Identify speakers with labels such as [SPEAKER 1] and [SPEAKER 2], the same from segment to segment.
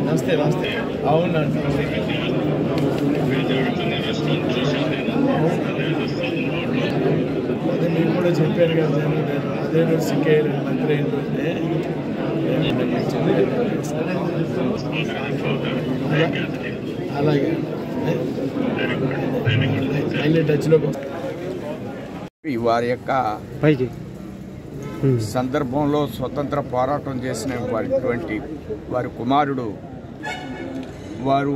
[SPEAKER 1] నమస్తే నమస్తే. అవునండి, అదే మీరు కూడా చెప్పారు కదా, అదే రోజు సిక్కయ్యారు మంత్రి అయిన రోజే. అలాగే మళ్ళీ టచ్లోకి వస్తాం.
[SPEAKER 2] వారి యొక్క సందర్భంలో స్వతంత్ర పోరాటం చేసిన వారి కుమారుడు వారు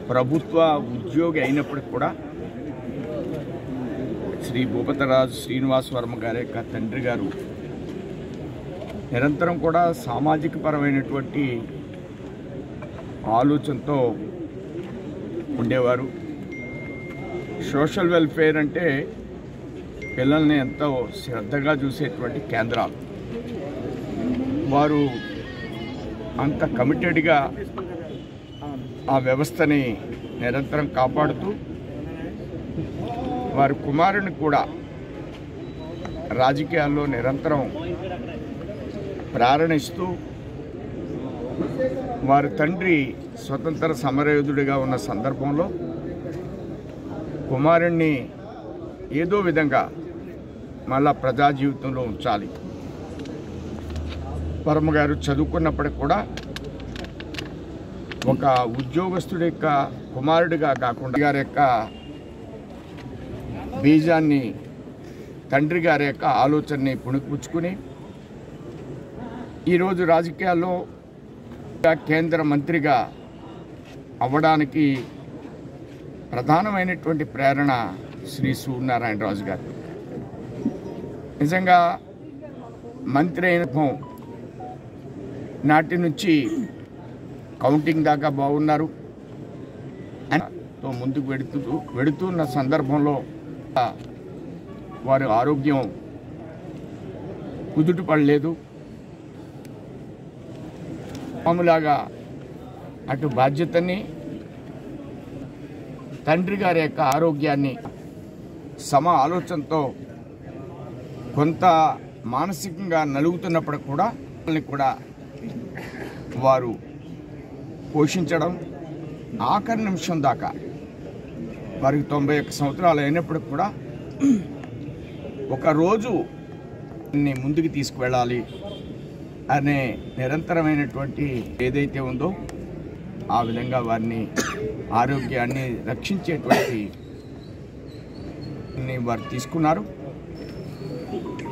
[SPEAKER 2] ప్రభుత్వ ఉద్యోగి అయినప్పటికి కూడా శ్రీ భూపతిరాజు శ్రీనివాస్ వర్మ గారి యొక్క తండ్రి గారు నిరంతరం కూడా సామాజిక పరమైనటువంటి ఆలోచనతో ఉండేవారు. సోషల్ వెల్ఫేర్ అంటే పిల్లల్ని ఎంతో శ్రద్ధగా చూసేటువంటి కేంద్రాలు. వారు అంత కమిటెడ్గా ఆ వ్యవస్థని నిరంతరం కాపాడుతూ వారి కుమారుని కూడా రాజకీయాల్లో నిరంతరం ప్రేరణిస్తూ వారి తండ్రి స్వతంత్ర సమరయోధుడిగా ఉన్న సందర్భంలో కుమారుణ్ణి ఏదో విధంగా మళ్ళా ప్రజా జీవితంలో ఉంచాలి. వర్మ గారు చదువుకున్నప్పటికి కూడా ఒక ఉద్యోగస్తుడి యొక్క కుమారుడిగా కాకుండా గారి యొక్క బీజాన్ని తండ్రి గారి యొక్క ఆలోచనని పుణికిపుచ్చుకుని ఈరోజు రాజకీయాల్లో కేంద్ర మంత్రిగా అవ్వడానికి ప్రధానమైనటువంటి ప్రేరణ శ్రీ సూర్యనారాయణరాజు గారు. నిజంగా మంత్రి అయిన నాటి నుంచి కౌంటింగ్ దాకా బాగున్నారు. ముందుకు వెడుతున్న సందర్భంలో వారి ఆరోగ్యం కుదుట పడలేదు. మామూలాగా అటు బాధ్యతని తండ్రి గారి యొక్క ఆరోగ్యాన్ని సమ ఆలోచనతో కొంత మానసికంగా నలుగుతున్నప్పుడు కూడా వారు పోషించడం ఆఖరి నిమిషం దాకా వారికి 91 సంవత్సరాలు అయినప్పటికి కూడా ఒకరోజు ముందుకు తీసుకువెళ్ళాలి అనే నిరంతరమైనటువంటి ఏదైతే ఉందో ఆ విధంగా వారిని ఆరోగ్యాన్ని రక్షించేటువంటి వారు తీసుకున్నారు.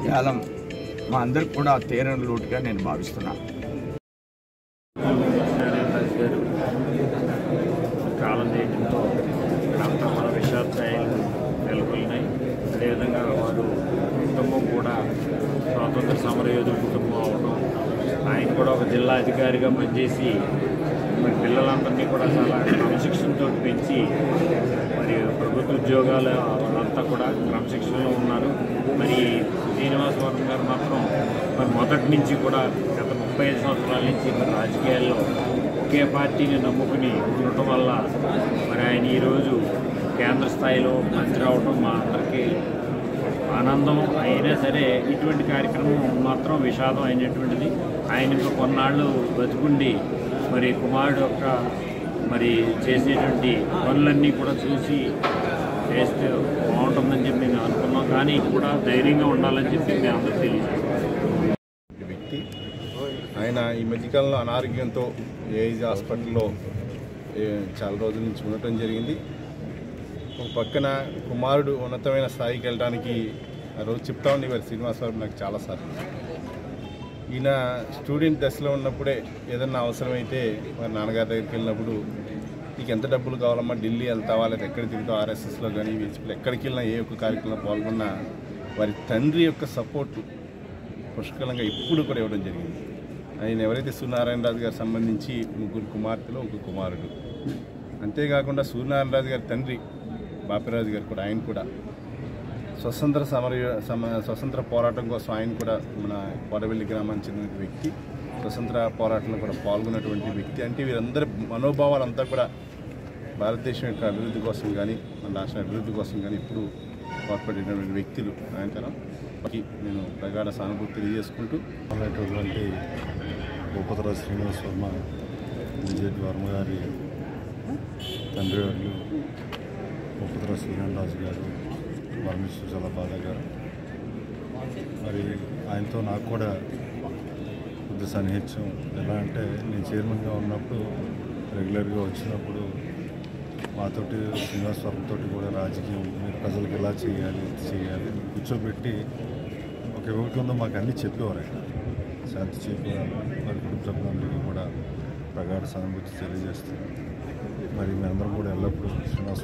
[SPEAKER 2] కేవలం మా అందరికి కూడా తీరని లోటుగా నేను భావిస్తున్నాను.
[SPEAKER 3] కాలం చేయడంతో మన విషాదాయాలు నెలకొల్లినాయి. అదేవిధంగా వారు కుటుంబం కూడా స్వాతంత్ర సమరయోధుల కుటుంబం అవడం, ఆయన కూడా ఒక జిల్లా అధికారిగా పనిచేసి మరి పిల్లలందరినీ కూడా చాలా క్రమశిక్షణతో పెంచి మరి ప్రభుత్వ ఉద్యోగాలు వాళ్ళంతా కూడా క్రమశిక్షణలో ఉన్నారు. మరి శ్రీనివాస్ వర్మ గారు మాత్రం మరి మొదటి నుంచి కూడా గత 35 సంవత్సరాల నుంచి మరి రాజకీయాల్లో ఒకే పార్టీని నమ్ముకుని ఉండటం వల్ల మరి ఆయన ఈరోజు కేంద్ర స్థాయిలో మంత్రి అవడం మా అందరికీ ఆనందం. అయినా సరే ఇటువంటి కార్యక్రమం మాత్రం విషాదం అయినటువంటిది. ఆయన ఇంకా కొన్నాళ్ళు బతుకుండి మరి కుమారుడు యొక్క మరి చేసేటువంటి పనులన్నీ కూడా చూసి చేస్తే బాగుంటుందని చెప్పి మేము అనుకున్నాం. కానీ కూడా ధైర్యంగా ఉండాలని చెప్పి మేము అందరూ తెలియజేస్తాం.
[SPEAKER 4] వ్యక్తి ఆయన ఈ మధ్యకాలంలో అనారోగ్యంతో ఏఐజీ హాస్పిటల్లో చాలా రోజుల నుంచి ఉండటం జరిగింది. ఒక పక్కన కుమారుడు ఉన్నతమైన స్థాయికి వెళ్ళడానికి ఆ రోజు చెప్తా ఉండి వారి శ్రీనివాస్ వర్మ నాకు చాలాసార్లు ఈయన స్టూడెంట్ దశలో ఉన్నప్పుడే ఏదన్నా అవసరమైతే వారి నాన్నగారి దగ్గరికి వెళ్ళినప్పుడు నీకు ఎంత డబ్బులు కావాలమ్మా, ఢిల్లీ వెళ్తావా లేదా ఎక్కడ తిరుగుతావు, ఆర్ఎస్ఎస్లో కానీ వీహెచ్పీలో ఎక్కడికి వెళ్ళినా ఏ ఒక్క కార్యక్రమంలో పాల్గొన్నా వారి తండ్రి యొక్క సపోర్టు పుష్కలంగా ఇప్పుడు కూడా ఇవ్వడం జరిగింది. ఆయన ఎవరైతే సూర్యనారాయణరాజు గారికి సంబంధించి 3 కుమార్తెలు 1 కుమారుడు. అంతేకాకుండా సూర్యనారాయణరాజు గారి తండ్రి బాపిరాజు గారు కూడా ఆయన కూడా స్వతంత్ర పోరాటం కోసం ఆయన కూడా మన కోడవెల్లి గ్రామానికి చెందిన వ్యక్తి, స్వతంత్ర పోరాటంలో కూడా పాల్గొన్నటువంటి వ్యక్తి. అంటే వీరందరి మనోభావాలంతా కూడా భారతదేశం యొక్క అభివృద్ధి కోసం కానీ మన రాష్ట్ర అభివృద్ధి కోసం కానీ ఇప్పుడు పాటుపడినటువంటి వ్యక్తులు. ఆయన నేను ప్రగాఢ సానుభూతి తెలియజేసుకుంటూ
[SPEAKER 5] అనేటటువంటి భూపతిరాజు శ్రీనివాస్ వర్మ విజయ్ వర్మ గారి తండ్రి వాళ్ళు భూపతిరాజు శ్రీనివాసరాజు గారు పరమేశ్వర జలబాధ గారు. మరి ఆయనతో నాకు కూడా కొద్ది సన్నిహిత్యం. ఎలా అంటే నేను చైర్మన్గా ఉన్నప్పుడు రెగ్యులర్గా వచ్చినప్పుడు మాతోటి శ్రీనివాస్ వర్మతో కూడా రాజకీయం మీరు ప్రజలకు ఎలా చేయాలి చేయాలి కూర్చోబెట్టి ఒక ఎవరికి ఉందో మాకు అన్నీ చెప్పేవారు. ఆయన శాంతి చెప్పేవారు. మరి కుటుంబ సభ్యులందరికీ కూడా ప్రగాఢ సానుభూతి తెలియజేస్తారు. మరి మేమందరం కూడా ఎల్లప్పుడూ శ్రీనివాస్